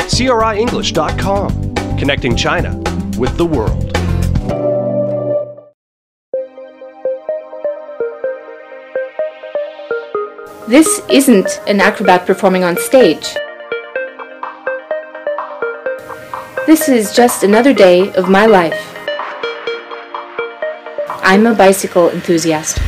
CRIEnglish.com, connecting China with the world. This isn't an acrobat performing on stage. This is just another day of my life. I'm a bicycle enthusiast.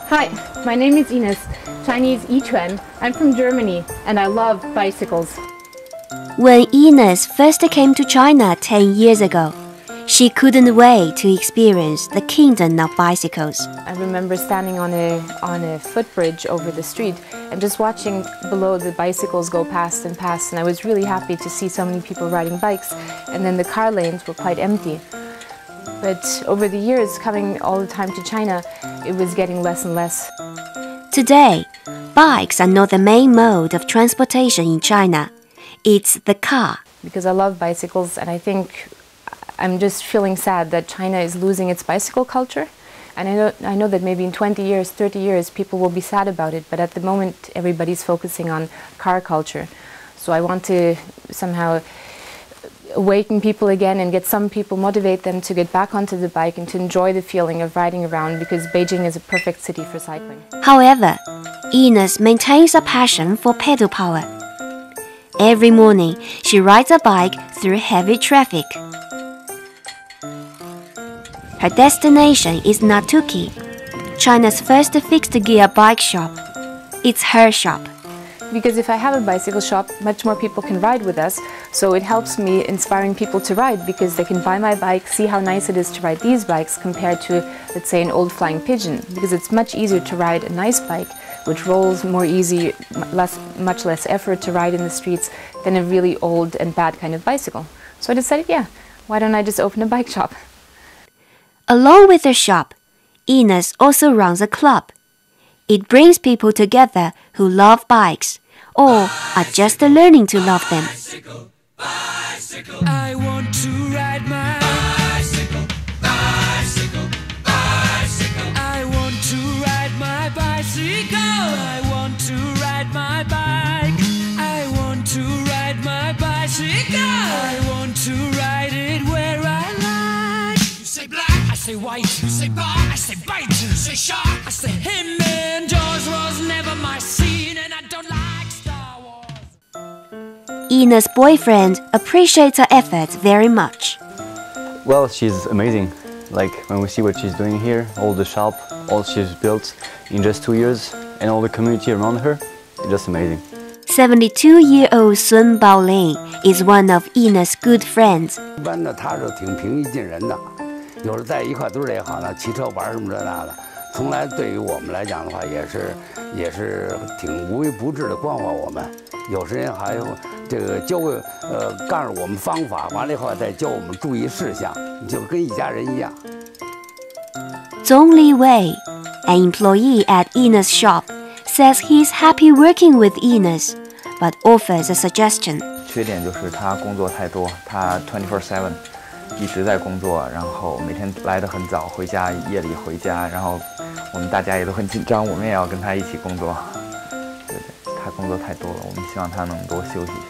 Hi, my name is Ines, Chinese Yichuan. I'm from Germany and I love bicycles. When Ines first came to China 10 years ago, she couldn't wait to experience the kingdom of bicycles. I remember standing on a footbridge over the street and just watching below the bicycles go past, and I was really happy to see so many people riding bikes, and then the car lanes were quite empty. But over the years, coming all the time to China, it was getting less and less. Today, bikes are not the main mode of transportation in China. It's the car. Because I love bicycles, and I think I'm just feeling sad that China is losing its bicycle culture. And I know that maybe in 20 years, 30 years, people will be sad about it, but at the moment, everybody's focusing on car culture. So I want to somehow awaken people again and get some people, motivate them to get back onto the bike and to enjoy the feeling of riding around, because Beijing is a perfect city for cycling. However, Ines maintains a passion for pedal power. Every morning, she rides a bike through heavy traffic. Her destination is Natuki, China's first fixed-gear bike shop. It's her shop. Because if I have a bicycle shop, much more people can ride with us, so it helps me inspiring people to ride, because they can buy my bike, see how nice it is to ride these bikes compared to, let's say, an old flying pigeon, because it's much easier to ride a nice bike, which rolls more easy, much less effort to ride in the streets than a really old and bad kind of bicycle. So I decided, yeah, why don't I just open a bike shop? Along with her shop, Ines also runs a club. It brings people together who love bikes or are just learning to love them. Bicycle, bicycle. I want to ride my bicycle, bicycle, bicycle. I want to ride my bicycle. I want to ride my bike. I want to ride my bicycle. I want to ride it where I like. You say black, I say white. You say bar, I say bite. You say shark, I say him. And Jaws was never my scene, and I don't like Star Wars. Ines' boyfriend appreciates her efforts very much. Well, she's amazing. Like, when we see what she's doing here, all the shop, all she's built in just 2 years, and all the community around her, it's just amazing. 72-year-old Sun Baolin is one of Ines' good friends. 一般呢，他是挺平易近人的，有时在一块堆儿也好呢，骑车玩什么这那的，从来对于我们来讲的话，也是挺无微不至的关怀我们。有时间还有这个告诉我们方法，完了以后再教我们注意事项，就跟一家人一样。Zhong Li Wei, an employee at Ines' shop, says he's happy working with Ines, but offers a suggestion. 缺点就是他工作太多，他24/7一直在工作，然后每天来得很早，回家夜里回家，然后我们大家也都很紧张，我们也要跟他一起工作。对，他工作太多了，我们希望他能多休息一下。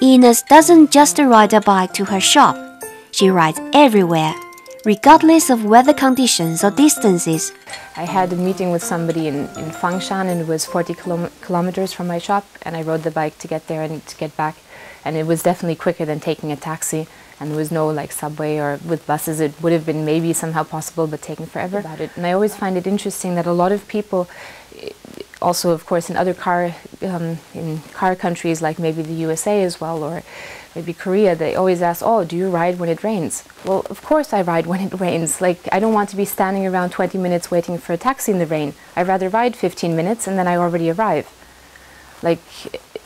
Ines doesn't just ride a bike to her shop. She rides everywhere, regardless of weather conditions or distances. I had a meeting with somebody in Fangshan, and it was 40 kilometers from my shop, and I rode the bike to get there and to get back. And it was definitely quicker than taking a taxi, and there was no like subway, or with buses it would have been maybe somehow possible, but taking forever about it. And I always find it interesting that a lot of people, also of course in other car countries like maybe the USA as well, or maybe Korea, they always ask, oh, do you ride when it rains? Well, of course I ride when it rains. Like, I don't want to be standing around 20 minutes waiting for a taxi in the rain. I'd rather ride 15 minutes and then I already arrive. Like,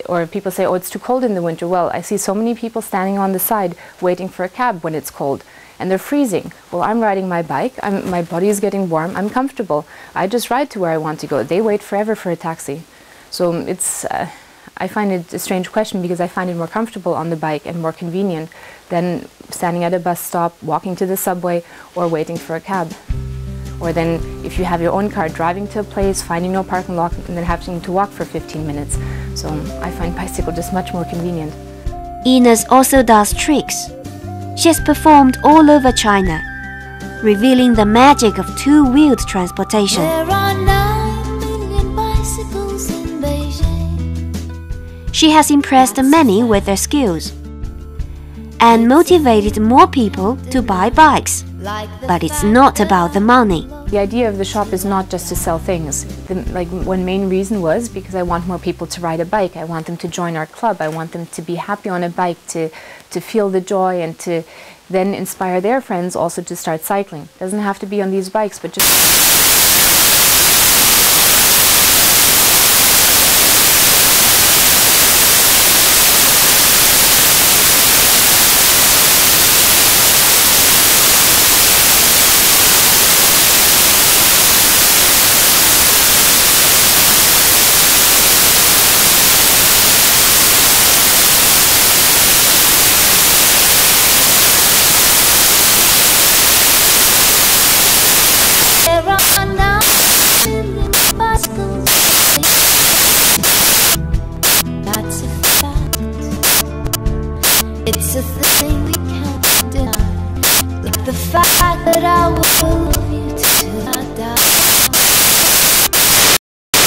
or people say, oh, it's too cold in the winter. Well, I see so many people standing on the side waiting for a cab when it's cold, and they're freezing. Well, I'm riding my bike, my body is getting warm, I'm comfortable. I just ride to where I want to go. They wait forever for a taxi. So it's, I find it a strange question because I find it more comfortable on the bike and more convenient than standing at a bus stop, walking to the subway, or waiting for a cab. Or then if you have your own car, driving to a place, finding no parking lot, and then having to walk for 15 minutes. So I find bicycle just much more convenient. Ines also does tricks. She has performed all over China, revealing the magic of two-wheeled transportation. There are 9 million bicycles in Beijing. She has impressed many with her skills and motivated more people to buy bikes. But it's not about the money. The idea of the shop is not just to sell things. One main reason was because I want more people to ride a bike. I want them to join our club. I want them to be happy on a bike, to feel the joy, and to then inspire their friends also to start cycling. It doesn't have to be on these bikes, but just... It's a thing we can't deny. But the fact that I will